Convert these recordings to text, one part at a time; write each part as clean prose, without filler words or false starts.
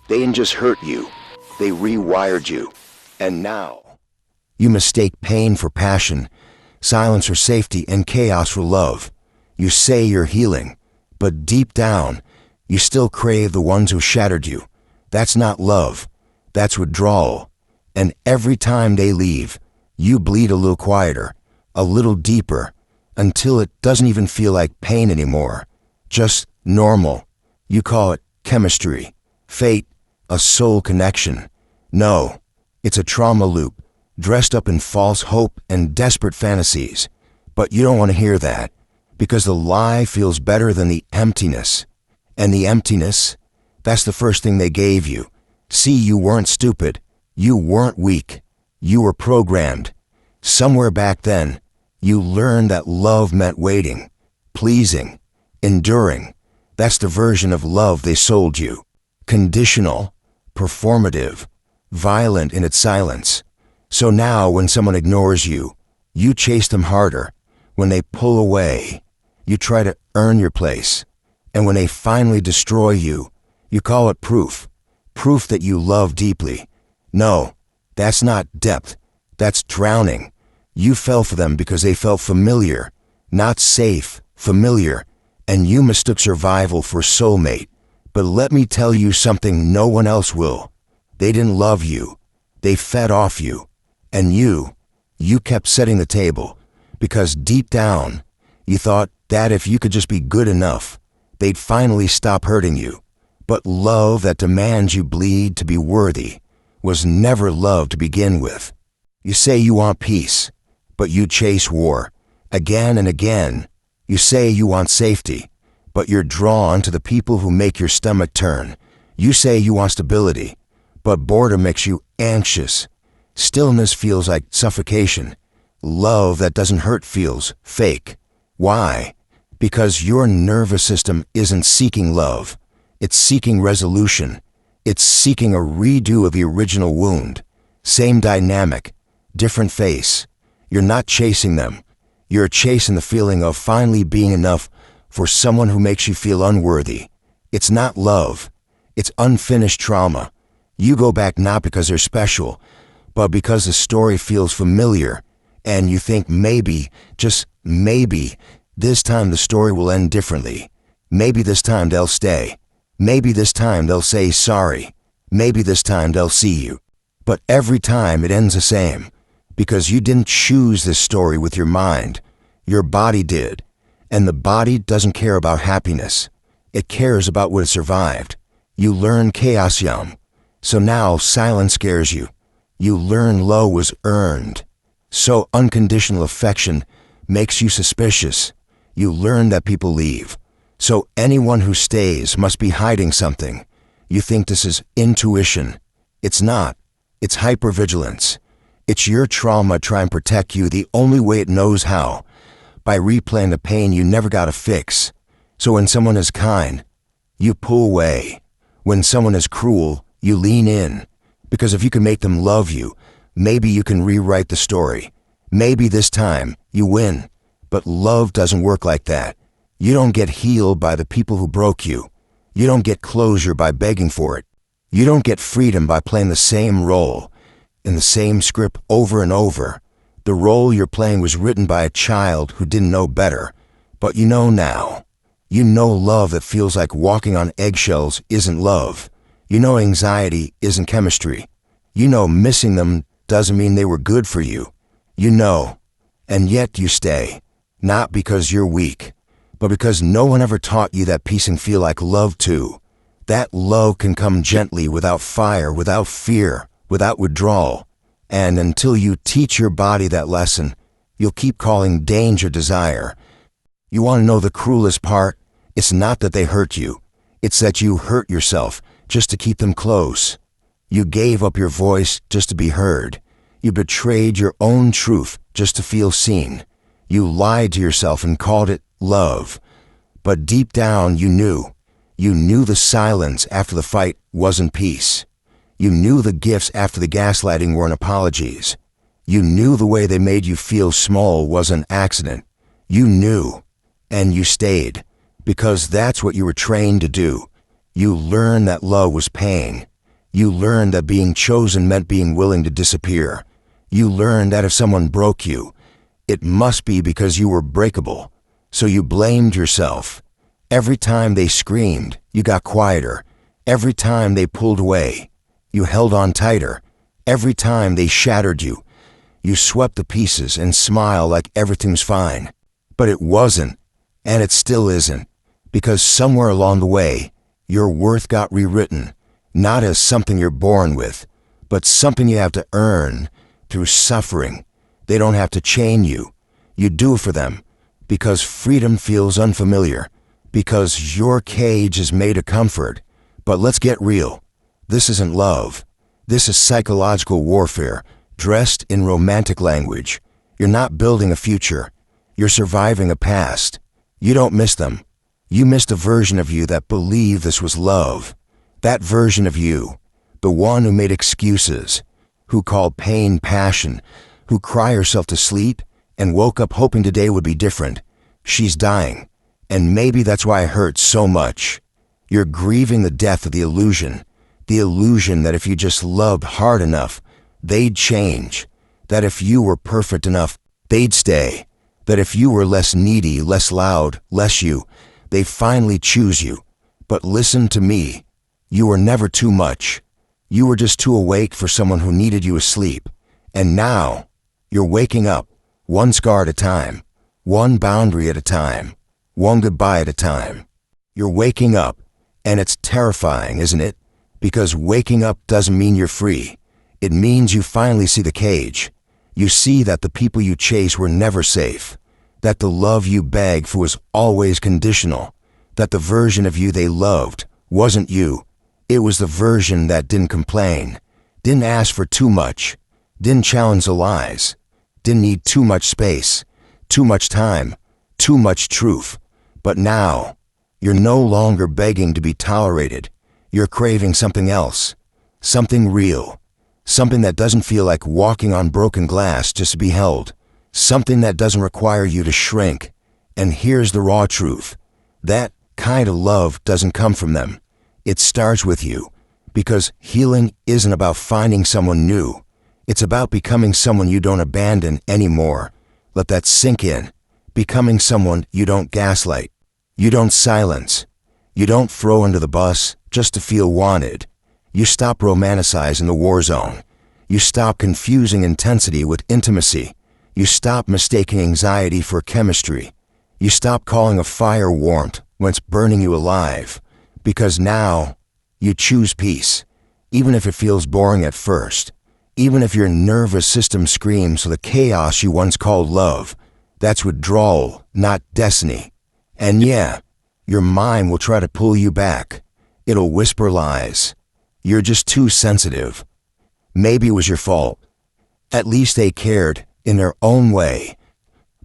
They didn't just hurt you, they rewired you. And now, you mistake pain for passion, silence for safety, and chaos for love. You say you're healing, but deep down, you still crave the ones who shattered you. That's not love, that's withdrawal. And every time they leave, you bleed a little quieter, a little deeper, until it doesn't even feel like pain anymore. Just normal. You call it chemistry, fate, a soul connection. No, it's a trauma loop, dressed up in false hope and desperate fantasies. But you don't want to hear that, because the lie feels better than the emptiness. And the emptiness, that's the first thing they gave you. See, you weren't stupid. You weren't weak. You were programmed. Somewhere back then, you learned that love meant waiting, pleasing, enduring. That's the version of love they sold you. Conditional, performative, violent in its silence. So now when someone ignores you, you chase them harder. When they pull away, you try to earn your place. And when they finally destroy you, you call it proof. Proof that you love deeply. No, that's not depth. That's drowning. You fell for them because they felt familiar, not safe, familiar, and you mistook survival for soulmate. But let me tell you something no one else will. They didn't love you. They fed off you. And you kept setting the table, because deep down, you thought that if you could just be good enough, they'd finally stop hurting you. But love that demands you bleed to be worthy was never love to begin with. You say you want peace, but you chase war. Again and again, you say you want safety, but you're drawn to the people who make your stomach turn. You say you want stability, but boredom makes you anxious. Stillness feels like suffocation. Love that doesn't hurt feels fake. Why? Because your nervous system isn't seeking love. It's seeking resolution. It's seeking a redo of the original wound. Same dynamic, different face. You're not chasing them. You're chasing the feeling of finally being enough for someone who makes you feel unworthy. It's not love. It's unfinished trauma. You go back not because they're special, but because the story feels familiar, and you think maybe, just maybe, this time the story will end differently. Maybe this time they'll stay. Maybe this time they'll say sorry. Maybe this time they'll see you. But every time it ends the same, because you didn't choose this story with your mind. Your body did. And the body doesn't care about happiness. It cares about what it survived. You learn chaos young. So now silence scares you. You learn love was earned. So unconditional affection makes you suspicious. You learn that people leave. So anyone who stays must be hiding something. You think this is intuition. It's not. It's hypervigilance. It's your trauma trying to protect you the only way it knows how, by replaying the pain you never got to fix. So when someone is kind, you pull away. When someone is cruel, you lean in. Because if you can make them love you, maybe you can rewrite the story. Maybe this time you win. But love doesn't work like that. You don't get healed by the people who broke you. You don't get closure by begging for it. You don't get freedom by playing the same role, in the same script over and over. The role you're playing was written by a child who didn't know better. But you know now. You know love that feels like walking on eggshells isn't love. You know anxiety isn't chemistry. You know missing them doesn't mean they were good for you. You know. And yet you stay. Not because you're weak, but because no one ever taught you that peace can feel like love too. That love can come gently, without fire, without fear, without withdrawal. And until you teach your body that lesson, you'll keep calling danger desire. You want to know the cruelest part? It's not that they hurt you. It's that you hurt yourself just to keep them close. You gave up your voice just to be heard. You betrayed your own truth just to feel seen. You lied to yourself and called it love. But deep down you knew. You knew the silence after the fight wasn't peace. You knew the gifts after the gaslighting weren't apologies. You knew the way they made you feel small was an accident. You knew. And you stayed. Because that's what you were trained to do. You learned that love was pain. You learned that being chosen meant being willing to disappear. You learned that if someone broke you, it must be because you were breakable. So you blamed yourself. Every time they screamed, you got quieter. Every time they pulled away, you held on tighter. Every time they shattered you, you swept the pieces and smiled like everything's fine. But it wasn't, and it still isn't, because somewhere along the way, your worth got rewritten, not as something you're born with, but something you have to earn through suffering. They don't have to chain you. You do for them, because freedom feels unfamiliar, because your cage is made of comfort. But let's get real. This isn't love. This is psychological warfare, dressed in romantic language. You're not building a future. You're surviving a past. You don't miss them. You missed a version of you that believed this was love. That version of you, the one who made excuses, who called pain passion, who cried herself to sleep and woke up hoping today would be different. She's dying, and maybe that's why it hurts so much. You're grieving the death of the illusion that if you just loved hard enough, they'd change, that if you were perfect enough, they'd stay, that if you were less needy, less loud, less you, they finally choose you. But listen to me. You were never too much. You were just too awake for someone who needed you asleep. And now, you're waking up, one scar at a time, one boundary at a time, one goodbye at a time. You're waking up, and it's terrifying, isn't it? Because waking up doesn't mean you're free. It means you finally see the cage. You see that the people you chase were never safe, that the love you begged for was always conditional, that the version of you they loved wasn't you. It was the version that didn't complain, didn't ask for too much, didn't challenge the lies, didn't need too much space, too much time, too much truth. But now, you're no longer begging to be tolerated. You're craving something else, something real, something that doesn't feel like walking on broken glass just to be held, something that doesn't require you to shrink. And here's the raw truth. That kind of love doesn't come from them. It starts with you, because healing isn't about finding someone new. It's about becoming someone you don't abandon anymore. Let that sink in. Becoming someone you don't gaslight. You don't silence. You don't throw under the bus just to feel wanted. You stop romanticizing the war zone. You stop confusing intensity with intimacy. You stop mistaking anxiety for chemistry. You stop calling a fire warmth when it's burning you alive. Because now, you choose peace, even if it feels boring at first. Even if your nervous system screams for the chaos you once called love. That's withdrawal, not destiny. And yeah, your mind will try to pull you back. It'll whisper lies. You're just too sensitive. Maybe it was your fault. At least they cared in their own way.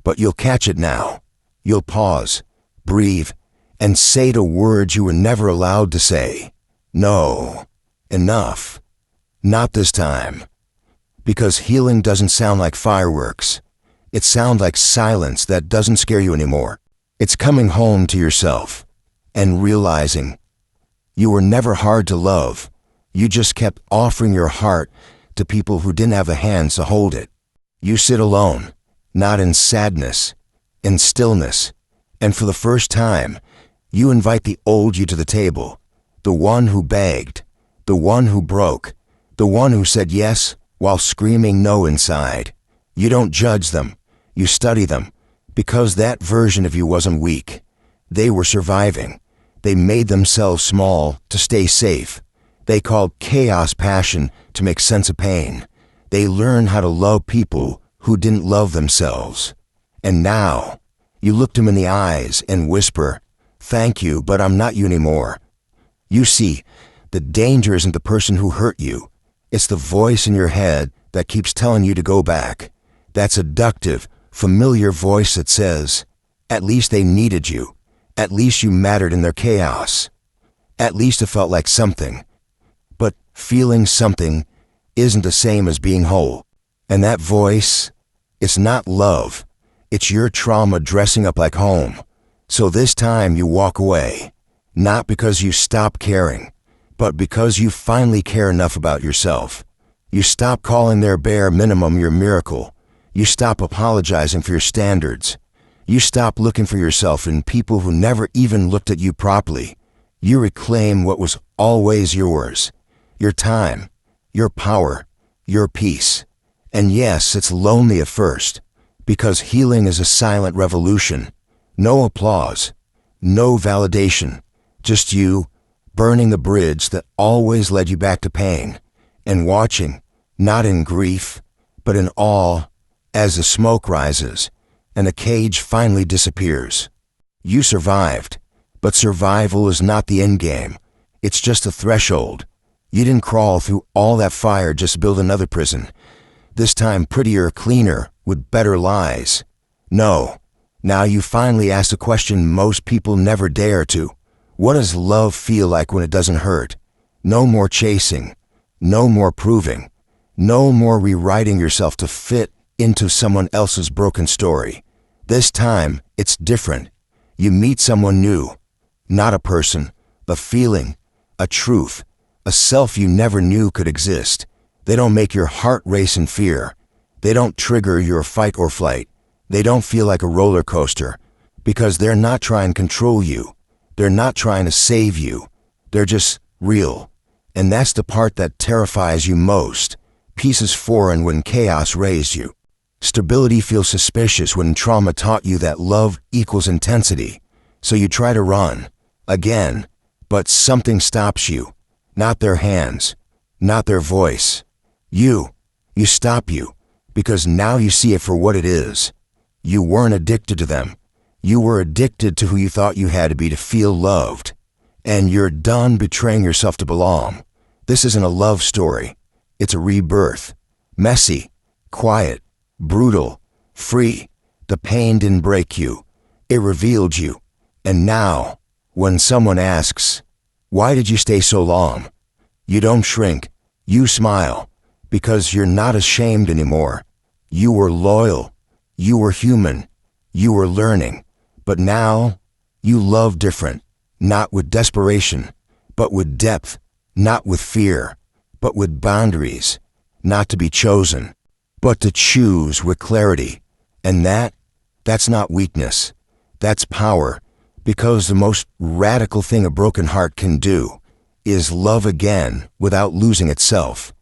But you'll catch it now. You'll pause, breathe, and say the words you were never allowed to say. No. Enough. Not this time. Because healing doesn't sound like fireworks. It sounds like silence that doesn't scare you anymore. It's coming home to yourself and realizing you were never hard to love. You just kept offering your heart to people who didn't have the hands to hold it. You sit alone, not in sadness, in stillness. And for the first time, you invite the old you to the table, the one who begged, the one who broke, the one who said yes while screaming no inside. You don't judge them, you study them, because that version of you wasn't weak. They were surviving. They made themselves small to stay safe. They called chaos passion to make sense of pain. They learned how to love people who didn't love themselves. And now, you look them in the eyes and whisper, "Thank you, but I'm not you anymore." You see, the danger isn't the person who hurt you. It's the voice in your head that keeps telling you to go back. That seductive, familiar voice that says, "At least they needed you. At least you mattered in their chaos. At least it felt like something." But feeling something isn't the same as being whole. And that voice, it's not love. It's your trauma dressing up like home. So this time you walk away, not because you stopped caring, but but because you finally care enough about yourself. You stop calling their bare minimum your miracle. You stop apologizing for your standards. You stop looking for yourself in people who never even looked at you properly. You reclaim what was always yours. Your time, your power, your peace. And yes, it's lonely at first, because healing is a silent revolution. No applause, no validation, just you burning the bridge that always led you back to pain, and watching, not in grief, but in awe, as the smoke rises and the cage finally disappears. You survived, but survival is not the end game. It's just a threshold. You didn't crawl through all that fire just to build another prison, this time prettier, cleaner, with better lies. No, now you finally ask a question most people never dare to. What does love feel like when it doesn't hurt? No more chasing, no more proving, no more rewriting yourself to fit into someone else's broken story. This time, it's different. You meet someone new, not a person, a feeling, a truth, a self you never knew could exist. They don't make your heart race in fear. They don't trigger your fight or flight. They don't feel like a roller coaster, because they're not trying to control you. They're not trying to save you. They're just real. And that's the part that terrifies you most. Peace is foreign when chaos raised you. Stability feels suspicious when trauma taught you that love equals intensity. So you try to run, again, but something stops you. Not their hands, not their voice. You stop you, because now you see it for what it is. You weren't addicted to them. You were addicted to who you thought you had to be to feel loved. And you're done betraying yourself to belong. This isn't a love story. It's a rebirth. Messy, quiet, brutal, free. The pain didn't break you. It revealed you. And now, when someone asks, "Why did you stay so long?" you don't shrink. You smile, because you're not ashamed anymore. You were loyal. You were human. You were learning. But now, you love different. Not with desperation, but with depth. Not with fear, but with boundaries. Not to be chosen, but to choose with clarity. And that's not weakness. That's power, because the most radical thing a broken heart can do is love again without losing itself.